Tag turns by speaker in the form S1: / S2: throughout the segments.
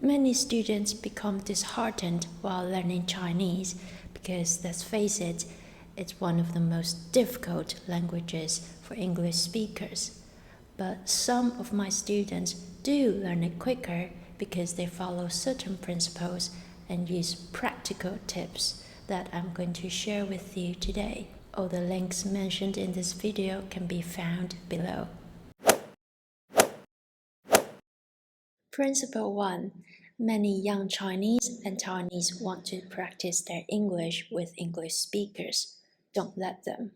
S1: Many students become disheartened while learning Chinese because, let's face it, it's one of the most difficult languages for English speakers. But some of my students do learn it quicker because they follow certain principles and use practical tips that I'm going to share with you today. All the links mentioned in this video can be found below. Principle 1. Many young Chinese and Taiwanese want to practice their English with English speakers. Don't let them.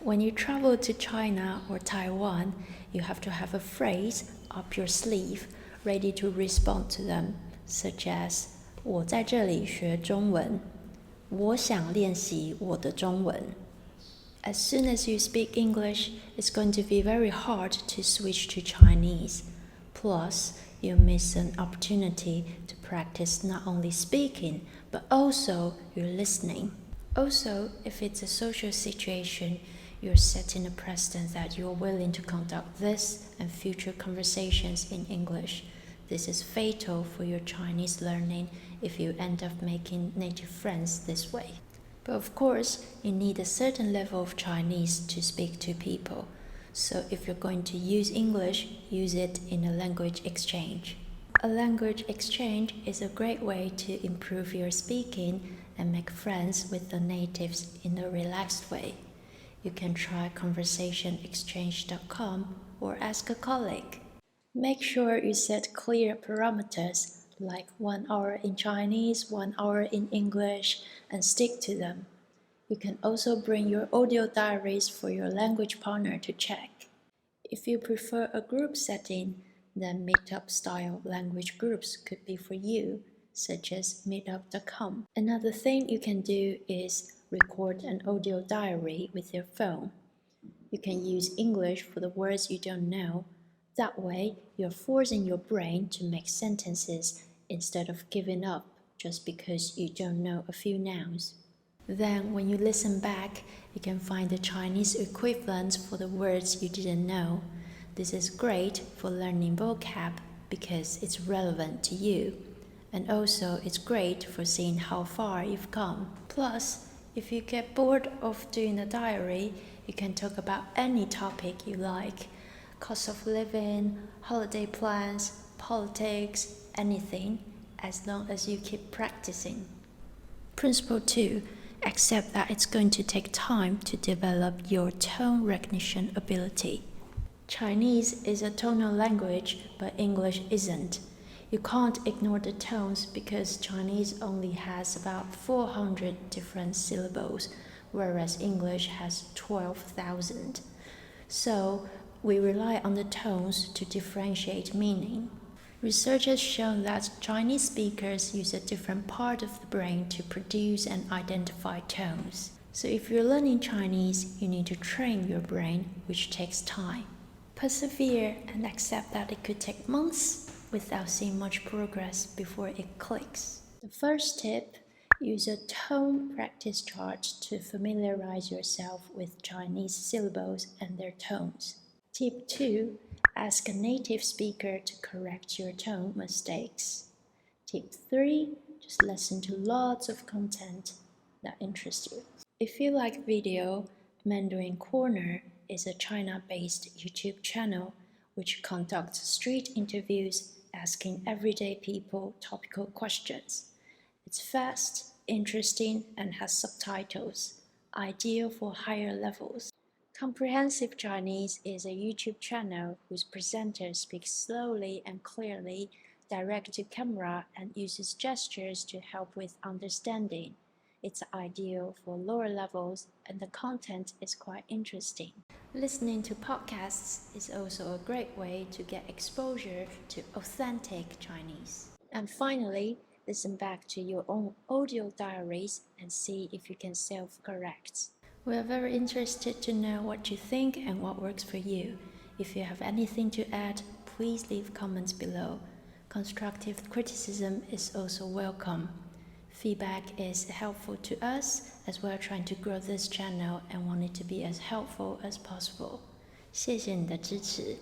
S1: When you travel to China or Taiwan, you have to have a phrase up your sleeve ready to respond to them, such as 我在这里学中文. 我想练习我的中文. As soon as you speak English, it's going to be very hard to switch to Chinese. Plus, you'll miss an opportunity to practice not only speaking, but also your listening. Also, if it's a social situation, you're setting a precedent that you're willing to conduct this and future conversations in English. This is fatal for your Chinese learning if you end up making native friends this way. But of course, you need a certain level of Chinese to speak to people. So if you're going to use English, use it in a language exchange. A language exchange is a great way to improve your speaking and make friends with the natives in a relaxed way. You can try conversationexchange.com or ask a colleague. Make sure you set clear parameters like 1 hour in Chinese, 1 hour in English, and stick to them. You can also bring your audio diaries for your language partner to check. If you prefer a group setting, then meetup-style language groups could be for you, such as meetup.com. Another thing you can do is record an audio diary with your phone. You can use English for the words you don't know. That way, you're forcing your brain to make sentences instead of giving up just because you don't know a few nouns. Then, when you listen back, you can find the Chinese equivalents for the words you didn't know. This is great for learning vocab because it's relevant to you. And also, it's great for seeing how far you've come. Plus, if you get bored of doing a diary, you can talk about any topic you like. Cost of living, holiday plans, politics, anything, as long as you keep practicing. Principle 2. Accept that it's going to take time to develop your tone recognition ability. Chinese is a tonal language, but English isn't. You can't ignore the tones because Chinese only has about 400 different syllables, whereas English has 12,000. So, we rely on the tones to differentiate meaning. Research has shown that Chinese speakers use a different part of the brain to produce and identify tones. So if you're learning Chinese, you need to train your brain, which takes time. Persevere and accept that it could take months without seeing much progress before it clicks. The first tip, use a tone practice chart to familiarize yourself with Chinese syllables and their tones. Tip 2, ask a native speaker to correct your tone mistakes. Tip 3, just listen to lots of content that interests you. If you like video, Mandarin Corner is a China-based YouTube channel which conducts street interviews asking everyday people topical questions. It's fast, interesting, and has subtitles, ideal for higher levels. Comprehensive Chinese is a YouTube channel whose presenter speaks slowly and clearly, direct to camera, and uses gestures to help with understanding. It's ideal for lower levels, and the content is quite interesting. Listening to podcasts is also a great way to get exposure to authentic Chinese. And finally, listen back to your own audio diaries and see if you can self-correct. We are very interested to know what you think and what works for you. If you have anything to add, please leave comments below. Constructive criticism is also welcome. Feedback is helpful to us as we are trying to grow this channel and want it to be as helpful as possible. 谢谢你的支持。